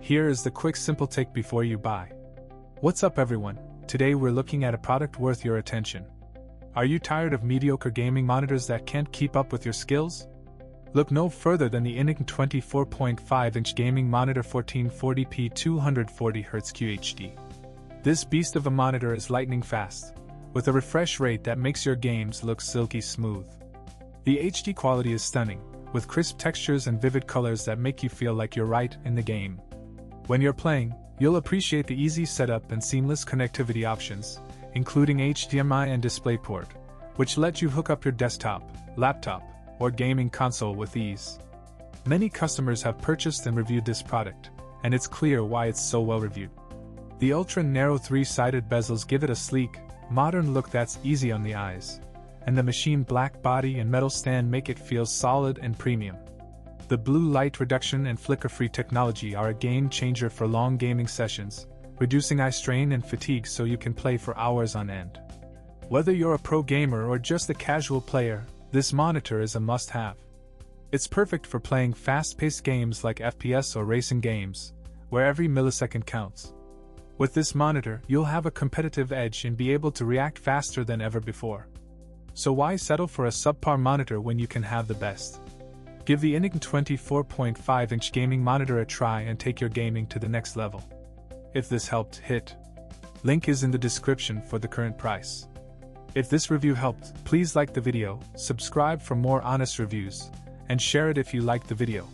Here is the quick simple take before you buy. What's up everyone, today we're looking at a product worth your attention. Are you tired of mediocre gaming monitors that can't keep up with your skills? Look no further than the INNOCN 24.5-inch gaming monitor 1440p 240Hz QHD. This beast of a monitor is lightning fast, with a refresh rate that makes your games look silky smooth. The HD quality is stunning, with crisp textures and vivid colors that make you feel like you're right in the game. When you're playing, you'll appreciate the easy setup and seamless connectivity options, including HDMI and DisplayPort, which let you hook up your desktop, laptop, or gaming console with ease. Many customers have purchased and reviewed this product, and it's clear why it's so well reviewed. The ultra-narrow three-sided bezels give it a sleek, modern look that's easy on the eyes, and the machine black body and metal stand make it feel solid and premium. The blue light reduction and flicker-free technology are a game-changer for long gaming sessions, reducing eye strain and fatigue so you can play for hours on end. Whether you're a pro gamer or just a casual player, this monitor is a must-have. It's perfect for playing fast-paced games like FPS or racing games, where every millisecond counts. With this monitor, you'll have a competitive edge and be able to react faster than ever before. So why settle for a subpar monitor when you can have the best? Give the INNOCN 24.5-inch gaming monitor a try and take your gaming to the next level. If this helped, hit link is in the description for the current price. If this review helped, please like the video, subscribe for more honest reviews, and share it if you liked the video.